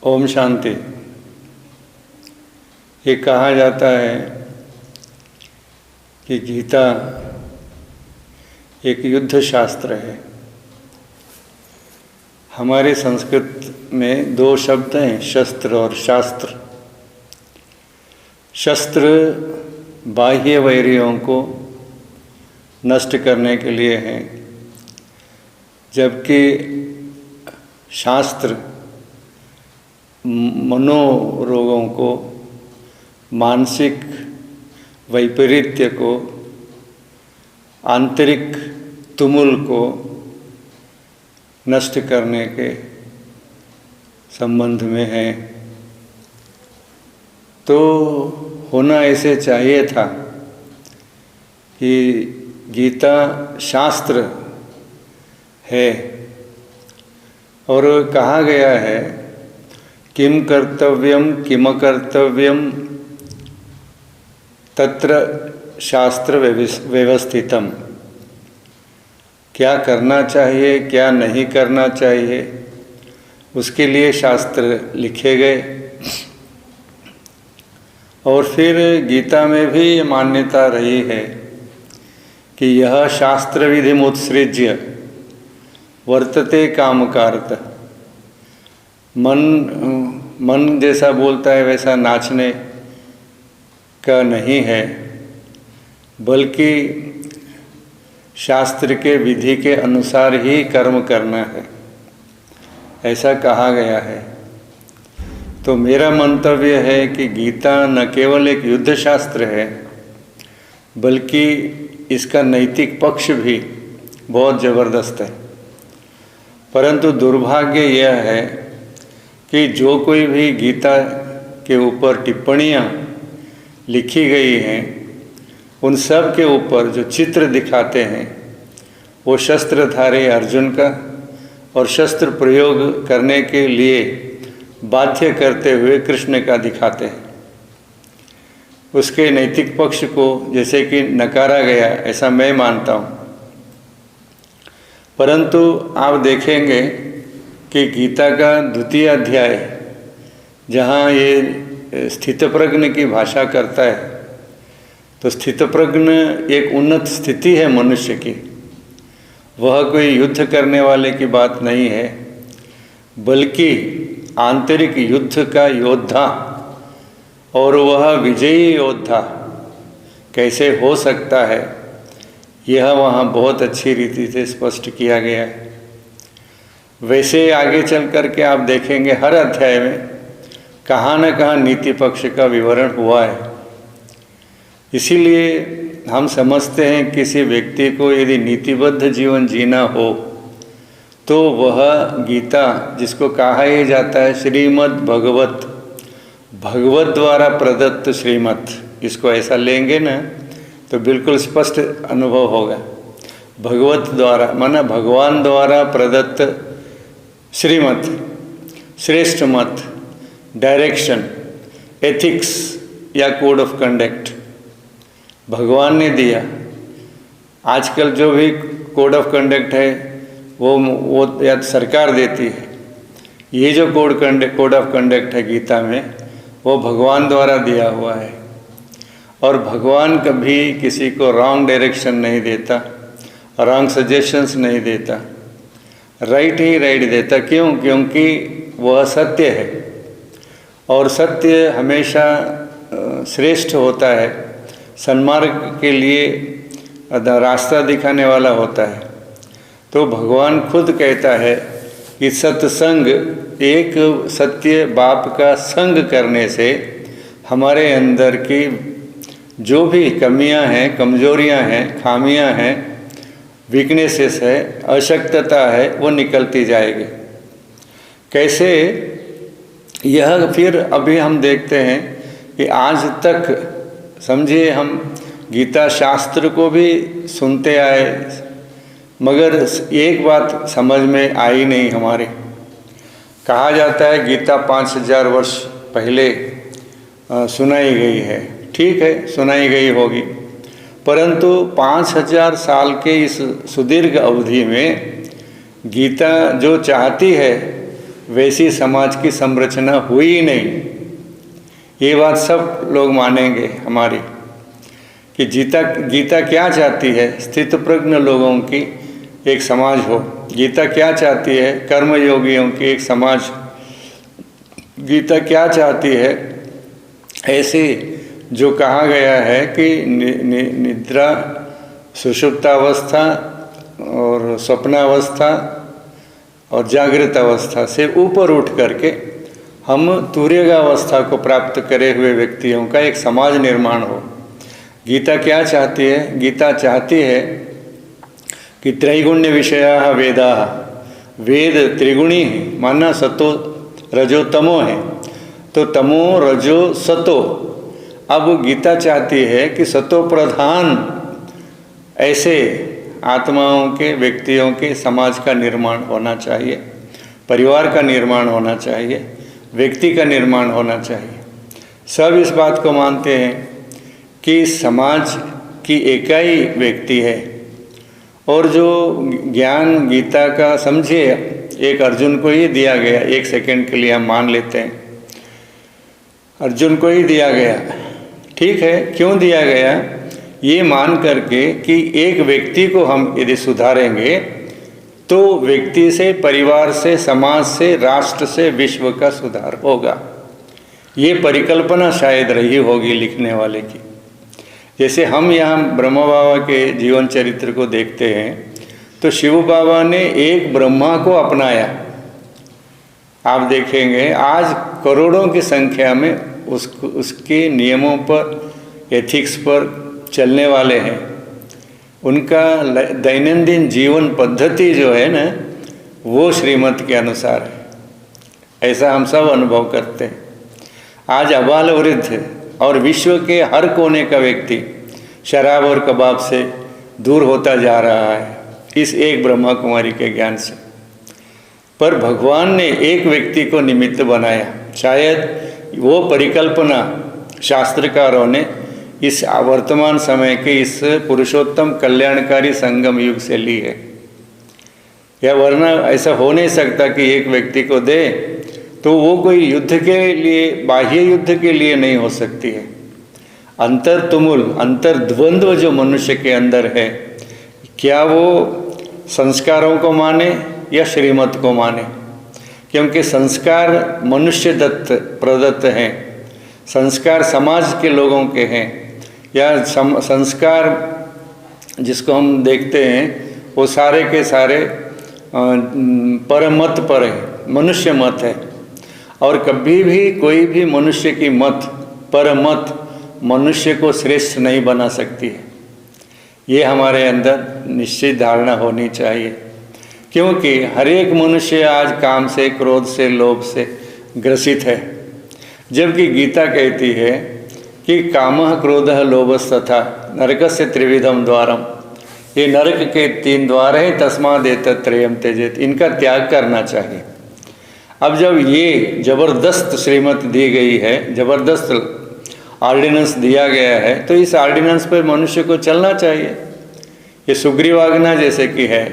ओम शांति। ये कहा जाता है कि गीता एक युद्ध शास्त्र है। हमारे संस्कृत में दो शब्द हैं, शस्त्र और शास्त्र। शस्त्र बाह्य वैरियों को नष्ट करने के लिए हैं, जबकि शास्त्र मनोरोगों को, मानसिक वैपरीत्य को, आंतरिक तुमुल को नष्ट करने के संबंध में है। तो होना ऐसे चाहिए था कि गीता शास्त्र है और कहा गया है किम कर्तव्यम किम कर्तव्यम तत्र शास्त्र व्यवस्थितम। क्या करना चाहिए, क्या नहीं करना चाहिए, उसके लिए शास्त्र लिखे गए। और फिर गीता में भी ये मान्यता रही है कि यह शास्त्र विधिमुत्सृज्य वर्तते कामकारत। मन जैसा बोलता है वैसा नाचने का नहीं है, बल्कि शास्त्र के विधि के अनुसार ही कर्म करना है, ऐसा कहा गया है। तो मेरा मंतव्य है कि गीता न केवल एक युद्ध शास्त्र है, बल्कि इसका नैतिक पक्ष भी बहुत ज़बरदस्त है। परंतु दुर्भाग्य यह है कि जो कोई भी गीता के ऊपर टिप्पणियाँ लिखी गई हैं, उन सब के ऊपर जो चित्र दिखाते हैं वो शस्त्रधारी अर्जुन का और शस्त्र प्रयोग करने के लिए बाध्य करते हुए कृष्ण का दिखाते हैं। उसके नैतिक पक्ष को जैसे कि नकारा गया, ऐसा मैं मानता हूँ। परंतु आप देखेंगे कि गीता का द्वितीय अध्याय जहाँ ये स्थितप्रज्ञ की भाषा करता है, तो स्थितप्रज्ञ एक उन्नत स्थिति है मनुष्य की। वह कोई युद्ध करने वाले की बात नहीं है, बल्कि आंतरिक युद्ध का योद्धा, और वह विजयी योद्धा कैसे हो सकता है, यह वहाँ बहुत अच्छी रीति से स्पष्ट किया गया है। वैसे आगे चल कर के आप देखेंगे हर अध्याय में कहाँ न कहाँ नीति पक्ष का विवरण हुआ है। इसीलिए हम समझते हैं किसी व्यक्ति को यदि नीतिबद्ध जीवन जीना हो तो वह गीता, जिसको कहा ही जाता है श्रीमद् भगवत, भगवत द्वारा प्रदत्त श्रीमद्, इसको ऐसा लेंगे ना तो बिल्कुल स्पष्ट अनुभव होगा। भगवत द्वारा माना भगवान द्वारा प्रदत्त श्रीमद्, श्रेष्ठ मत, डायरेक्शन, एथिक्स या कोड ऑफ कंडक्ट भगवान ने दिया। आजकल जो भी कोड ऑफ कंडक्ट है वो या सरकार देती है। ये जो कोड ऑफ कंडक्ट है गीता में, वो भगवान द्वारा दिया हुआ है। और भगवान कभी किसी को रॉन्ग डायरेक्शन नहीं देता, रॉन्ग सजेशंस नहीं देता, राइट ही राइट देता। क्यों? क्योंकि वह सत्य है और सत्य हमेशा श्रेष्ठ होता है, सन्मार्ग के लिए रास्ता दिखाने वाला होता है। तो भगवान खुद कहता है कि सत्संग, एक सत्य बाप का संग करने से हमारे अंदर की जो भी कमियां हैं, कमजोरियां हैं, खामियां हैं, वीकनेसेस है, अशक्तता है, वो निकलती जाएगी। कैसे? यह फिर अभी हम देखते हैं कि आज तक समझिए हम गीता शास्त्र को भी सुनते आए, मगर एक बात समझ में आई नहीं हमारे। कहा जाता है गीता 5000 वर्ष पहले सुनाई गई है। ठीक है, सुनाई गई होगी, परंतु 5000 साल के इस सुदीर्घ अवधि में गीता जो चाहती है वैसी समाज की संरचना हुई ही नहीं। ये बात सब लोग मानेंगे हमारी कि गीता क्या चाहती है, स्थित प्रज्ञ लोगों की एक समाज हो। गीता क्या चाहती है, कर्मयोगियों की एक समाज। गीता क्या चाहती है, ऐसे जो कहा गया है कि निद्रा, सुषुप्तावस्था और स्वप्नावस्था और जागृत अवस्था से ऊपर उठ करके हम तुर्यगावस्था को प्राप्त करे हुए व्यक्तियों का एक समाज निर्माण हो। गीता क्या चाहती है? गीता चाहती है कि त्रैगुण्य विषया वेदा, वेद त्रिगुणी है, माना सतो रजो तमो है, तो तमो रजो सतो। अब गीता चाहती है कि सतो प्रधान ऐसे आत्माओं के, व्यक्तियों के समाज का निर्माण होना चाहिए, परिवार का निर्माण होना चाहिए, व्यक्ति का निर्माण होना चाहिए। सब इस बात को मानते हैं कि समाज की इकाई व्यक्ति है। और जो ज्ञान गीता का समझिए, एक अर्जुन को ही दिया गया, एक सेकंड के लिए हम मान लेते हैं अर्जुन को ही दिया गया, ठीक है। क्यों दिया गया? ये मान करके कि एक व्यक्ति को हम यदि सुधारेंगे तो व्यक्ति से, परिवार से, समाज से, राष्ट्र से, विश्व का सुधार होगा। ये परिकल्पना शायद रही होगी लिखने वाले की। जैसे हम यहाँ ब्रह्मा बाबा के जीवन चरित्र को देखते हैं तो शिव बाबा ने एक ब्रह्मा को अपनाया। आप देखेंगे आज करोड़ों की संख्या में उसके नियमों पर, एथिक्स पर चलने वाले हैं। उनका दैनंदिन जीवन पद्धति जो है ना, वो श्रीमत के अनुसार है। ऐसा हम सब अनुभव करते हैं। आज अबाल वृद्ध और विश्व के हर कोने का व्यक्ति शराब और कबाब से दूर होता जा रहा है इस एक ब्रह्मा कुमारी के ज्ञान से। पर भगवान ने एक व्यक्ति को निमित्त बनाया। शायद वो परिकल्पना शास्त्रकारों ने इस वर्तमान समय के इस पुरुषोत्तम कल्याणकारी संगम युग से ली है, या वरना ऐसा हो नहीं सकता कि एक व्यक्ति को दे तो वो कोई युद्ध के लिए, बाह्य युद्ध के लिए नहीं हो सकती है। अंतर तुमुल, अंतर द्वंद्व जो मनुष्य के अंदर है, क्या वो संस्कारों को माने या श्रीमत को माने? क्योंकि संस्कार मनुष्य दत्त प्रदत्त हैं, संस्कार समाज के लोगों के हैं, या संस्कार जिसको हम देखते हैं वो सारे के सारे परमत पर है, मनुष्य मत है। और कभी भी कोई भी मनुष्य की मत, परमत मनुष्य को श्रेष्ठ नहीं बना सकती है। ये हमारे अंदर निश्चित धारणा होनी चाहिए, क्योंकि हर एक मनुष्य आज काम से, क्रोध से, लोभ से ग्रसित है। जबकि गीता कहती है कि कामः क्रोधः लोभस्तथा नरकस्य त्रिविधम द्वारम, ये नरक के 3 द्वार हैं, तस्मादेतत् त्रयम् त्यजेत्, इनका त्याग करना चाहिए। अब जब ये जबरदस्त श्रीमत दी गई है, जबरदस्त ऑर्डिनेंस दिया गया है, तो इस ऑर्डिनेंस पर मनुष्य को चलना चाहिए। ये सुग्रीवाज्ञा जैसे कि है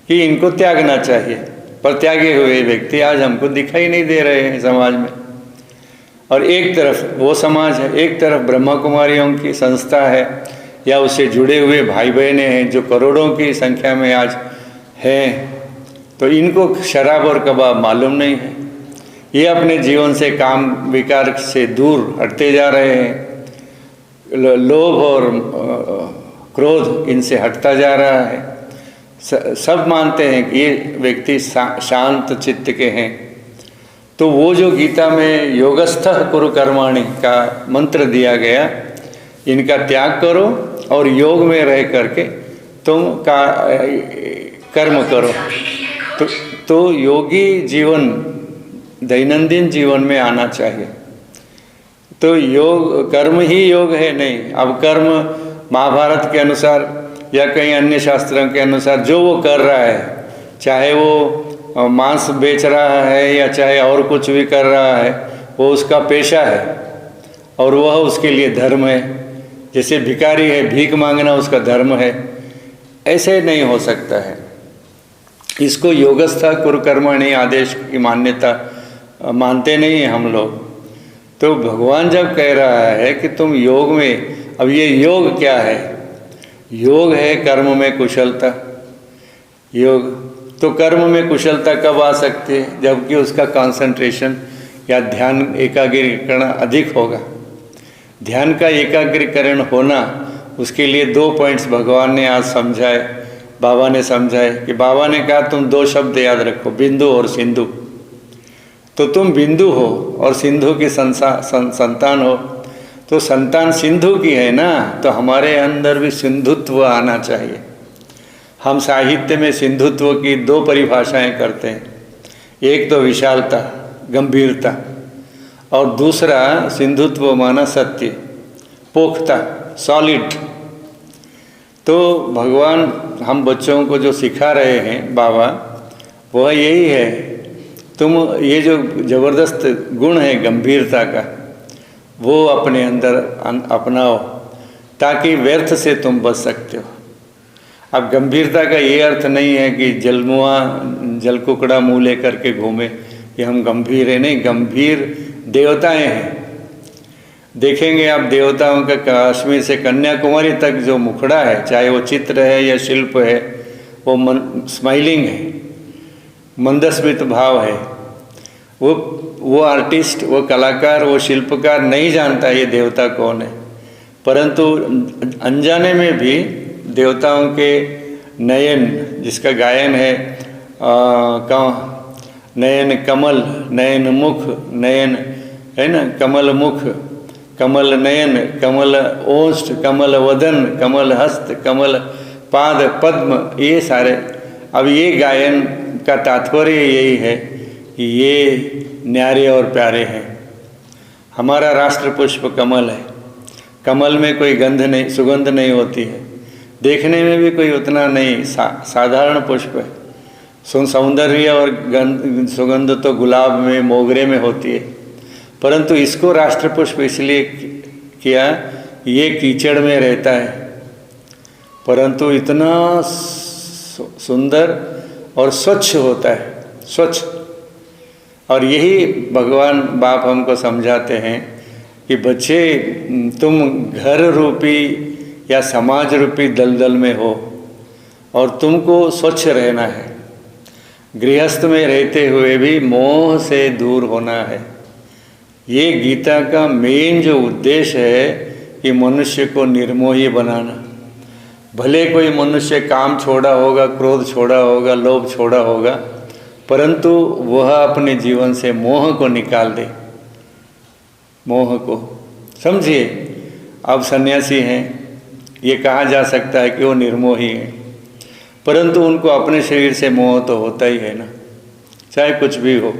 कि इनको त्यागना चाहिए, पर त्यागे हुए व्यक्ति आज हमको दिखाई नहीं दे रहे हैं समाज में। और एक तरफ वो समाज है, एक तरफ ब्रह्मा कुमारियों की संस्था है, या उससे जुड़े हुए भाई बहनें हैं जो करोड़ों की संख्या में आज हैं। तो इनको शराब और कबाब मालूम नहीं है, ये अपने जीवन से, काम विकार से दूर हटते जा रहे हैं। लोभ और क्रोध इनसे हटता जा रहा है। सब मानते हैं कि ये व्यक्ति शांत चित्त के हैं। तो वो जो गीता में योगस्थः कुरु कर्माणि का मंत्र दिया गया, इनका त्याग करो और योग में रह करके तुम का कर्म करो। तो योगी जीवन दैनंदिन जीवन में आना चाहिए। तो योग, कर्म ही योग है नहीं। अब कर्म महाभारत के अनुसार या कई अन्य शास्त्रों के अनुसार जो वो कर रहा है, चाहे वो मांस बेच रहा है या चाहे और कुछ भी कर रहा है, वो उसका पेशा है और वह उसके लिए धर्म है। जैसे भिखारी है, भीख मांगना उसका धर्म है। ऐसे नहीं हो सकता है। इसको योगस्था कुरुकर्मणि आदेश की मान्यता मानते नहीं हैं हम लोग। तो भगवान जब कह रहा है कि तुम योग में, अब ये योग क्या है? योग है कर्म में कुशलता। योग तो कर्म में कुशलता कब आ सकती है? जबकि उसका कंसंट्रेशन या ध्यान एकाग्रीकरण अधिक होगा। ध्यान का एकाग्रीकरण होना, उसके लिए 2 पॉइंट्स भगवान ने आज समझाए, बाबा ने समझाए। कि बाबा ने कहा तुम 2 शब्द याद रखो, बिंदु और सिंधु। तो तुम बिंदु हो और सिंधु की संतान हो। तो संतान सिंधु की है ना, तो हमारे अंदर भी सिंधुत्व आना चाहिए। हम साहित्य में सिंधुत्व की 2 परिभाषाएं करते हैं। एक तो विशालता, गंभीरता, और दूसरा सिंधुत्व माना सत्य, पोख्ता, सॉलिड। तो भगवान हम बच्चों को जो सिखा रहे हैं बाबा, वह यही है, तुम ये जो जबरदस्त गुण है गंभीरता का, वो अपने अंदर अपनाओ ताकि व्यर्थ से तुम बच सकते हो। अब गंभीरता का ये अर्थ नहीं है कि जलमुआ जलकुकड़ा मुँह लेकर के घूमे कि हम गंभीर हैं। नहीं, गंभीर देवताएं हैं। देखेंगे आप देवताओं का कश्मीर से कन्याकुमारी तक जो मुखड़ा है, चाहे वो चित्र है या शिल्प है, वो स्माइलिंग है, मंदस्मित भाव है। वो आर्टिस्ट, वो कलाकार, वो शिल्पकार नहीं जानता ये देवता कौन है, परंतु अनजाने में भी देवताओं के नयन, जिसका गायन है नयन कमल, नयन मुख, नयन है ना, कमल मुख, कमल नयन, कमल ओष्ठ, कमल वदन, कमल हस्त, कमल पाद, पद्म, ये सारे। अब ये गायन का तात्पर्य यही है कि ये न्यारे और प्यारे हैं। हमारा राष्ट्र पुष्प कमल है। कमल में कोई गंध नहीं, सुगंध नहीं होती है, देखने में भी कोई उतना नहीं, साधारण पुष्प है। सौंदर्य और सुगंध तो गुलाब में, मोगरे में होती है, परंतु इसको राष्ट्र पुष्प इसलिए किया, ये कीचड़ में रहता है, परंतु इतना सुंदर और स्वच्छ होता है, स्वच्छ। और यही भगवान बाप हमको समझाते हैं कि बच्चे, तुम घर रूपी या समाज रूपी दलदल में हो और तुमको स्वच्छ रहना है। गृहस्थ में रहते हुए भी मोह से दूर होना है। ये गीता का मेन जो उद्देश्य है कि मनुष्य को निर्मोही बनाना। भले कोई मनुष्य काम छोड़ा होगा, क्रोध छोड़ा होगा, लोभ छोड़ा होगा, परंतु वह अपने जीवन से मोह को निकाल दे। मोह को समझिए, अब सन्यासी हैं, ये कहा जा सकता है कि वो निर्मोही हैं, परंतु उनको अपने शरीर से मोह तो होता ही है ना, चाहे कुछ भी हो।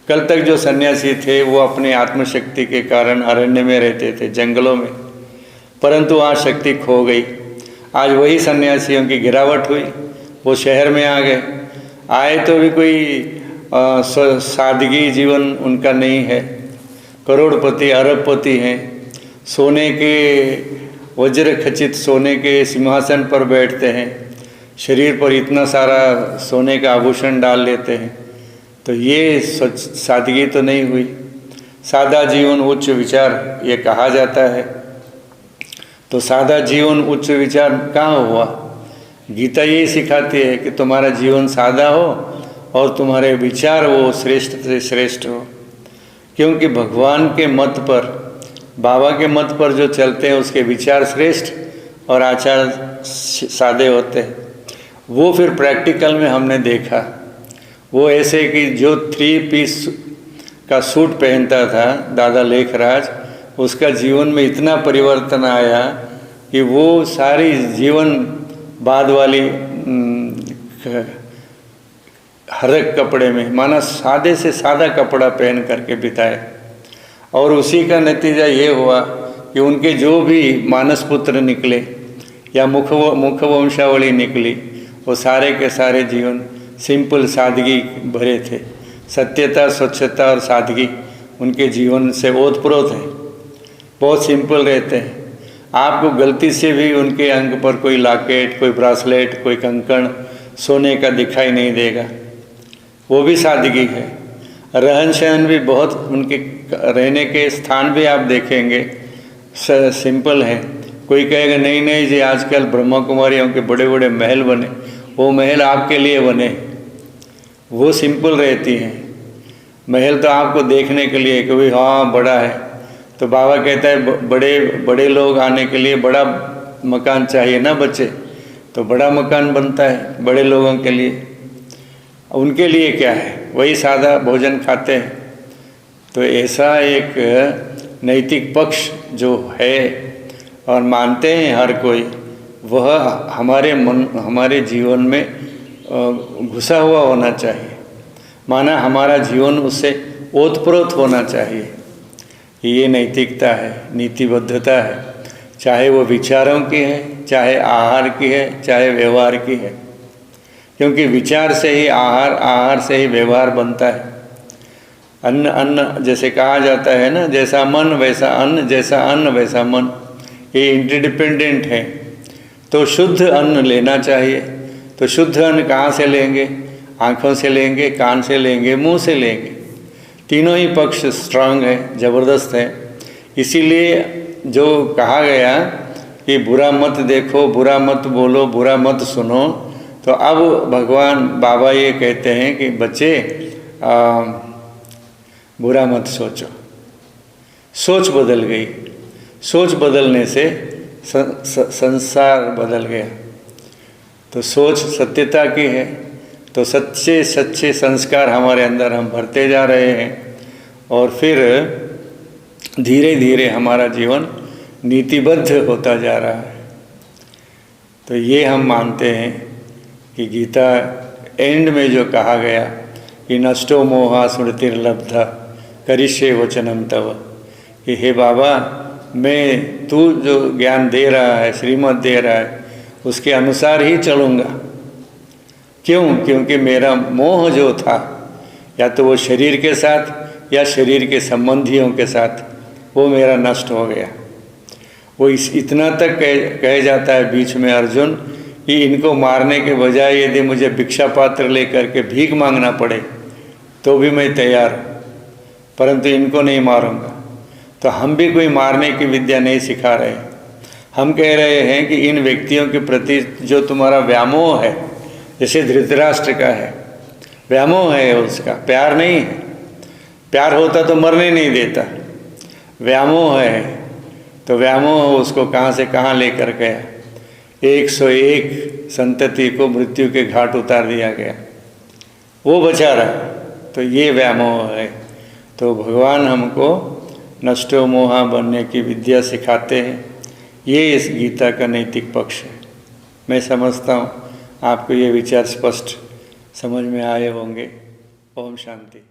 कल तक जो सन्यासी थे वो अपनी आत्मशक्ति के कारण अरण्य में रहते थे, जंगलों में, परंतु वहाँ शक्ति खो गई। आज वही सन्यासियों की गिरावट हुई, वो शहर में आ गए। आए तो भी कोई सादगी जीवन उनका नहीं है, करोड़पति अरबपति हैं, सोने के वज्र खचित सोने के सिंहासन पर बैठते हैं, शरीर पर इतना सारा सोने का आभूषण डाल लेते हैं। तो ये सादगी तो नहीं हुई। सादा जीवन उच्च विचार ये कहा जाता है, तो सादा जीवन उच्च विचार कहाँ हुआ? गीता यही सिखाती है कि तुम्हारा जीवन सादा हो और तुम्हारे विचार वो श्रेष्ठ से श्रेष्ठ हो। क्योंकि भगवान के मत पर, बाबा के मत पर जो चलते हैं उसके विचार श्रेष्ठ और आचार सादे होते हैं। वो फिर प्रैक्टिकल में हमने देखा, वो ऐसे कि जो 3 पीस का सूट पहनता था दादा लेखराज, उसका जीवन में इतना परिवर्तन आया कि वो सारी जीवन बाद वाली हर एक कपड़े में, माना सादे से सादा कपड़ा पहन करके बिताए। और उसी का नतीजा ये हुआ कि उनके जो भी मानस पुत्र निकले या मुख वंशावली निकली, वो सारे के सारे जीवन सिंपल सादगी भरे थे। सत्यता, स्वच्छता और सादगी उनके जीवन से ओतप्रोत है, बहुत सिंपल रहते हैं। आपको गलती से भी उनके अंग पर कोई लॉकेट, कोई ब्रासलेट, कोई कंकण सोने का दिखाई नहीं देगा, वो भी सादगी है। रहन सहन भी बहुत, उनके रहने के स्थान भी आप देखेंगे सिंपल है। कोई कहेगा नहीं नहीं जी आजकल ब्रह्मा कुमारियों के बड़े बड़े महल बने, वो महल आपके लिए बने, वो सिंपल रहती हैं। महल तो आपको देखने के लिए कि भाई हाँ बड़ा है, तो बाबा कहता है बड़े बड़े लोग आने के लिए बड़ा मकान चाहिए ना बच्चे, तो बड़ा मकान बनता है बड़े लोगों के लिए। उनके लिए क्या है, वही सादा भोजन खाते हैं। तो ऐसा एक नैतिक पक्ष जो है और मानते हैं हर कोई, वह हमारे मन हमारे जीवन में घुसा हुआ होना चाहिए। माना हमारा जीवन उससे ओतप्रोत होना चाहिए। ये नैतिकता है, नीतिबद्धता है, चाहे वो विचारों की है, चाहे आहार की है, चाहे व्यवहार की है। क्योंकि विचार से ही आहार, आहार से ही व्यवहार बनता है। अन्न अन्न जैसे कहा जाता है ना, जैसा मन वैसा अन्न, जैसा अन्न वैसा मन, ये इंटरडिपेंडेंट है। तो शुद्ध अन्न लेना चाहिए। तो शुद्ध अन्न कहाँ से लेंगे? आँखों से लेंगे, कान से लेंगे, मुंह से लेंगे। तीनों ही पक्ष स्ट्रांग है, ज़बरदस्त है। इसीलिए जो कहा गया कि बुरा मत देखो, बुरा मत बोलो, बुरा मत सुनो, तो अब भगवान बाबा ये कहते हैं कि बच्चे बुरा मत सोचो। सोच बदल गई, सोच बदलने से संसार बदल गया। तो सोच सत्यता की है, तो सच्चे सच्चे संस्कार हमारे अंदर हम भरते जा रहे हैं और फिर धीरे धीरे हमारा जीवन नीतिबद्ध होता जा रहा है। तो ये हम मानते हैं कि गीता एंड में जो कहा गया कि नष्टो मोहा स्मृतिर्लब्धा करिष्ये वचनम तव, कि हे बाबा मैं तू जो ज्ञान दे रहा है, श्रीमत दे रहा है, उसके अनुसार ही चलूँगा। क्यों? क्योंकि मेरा मोह जो था, या तो वो शरीर के साथ या शरीर के संबंधियों के साथ, वो मेरा नष्ट हो गया। वो इतना तक कह जाता है बीच में अर्जुन कि इनको मारने के बजाय यदि मुझे भिक्षा पात्र लेकर के भीख मांगना पड़े तो भी मैं तैयार हूँ, परंतु इनको नहीं मारूंगा। तो हम भी कोई मारने की विद्या नहीं सिखा रहे। हम कह रहे हैं कि इन व्यक्तियों के प्रति जो तुम्हारा व्यामोह है, जैसे धृतराष्ट्र का है, व्यामोह है उसका, प्यार नहीं है। प्यार होता तो मरने नहीं देता, व्यामोह है। तो व्यामोह उसको कहाँ से कहाँ लेकर गया। 101 संतति को मृत्यु के घाट उतार दिया गया, वो बचा रहा। तो ये व्यामोह है। तो भगवान हमको नष्टो मोहा बनने की विद्या सिखाते हैं। ये इस गीता का नैतिक पक्ष है। मैं समझता हूँ आपको ये विचार स्पष्ट समझ में आए होंगे। ओम शांति।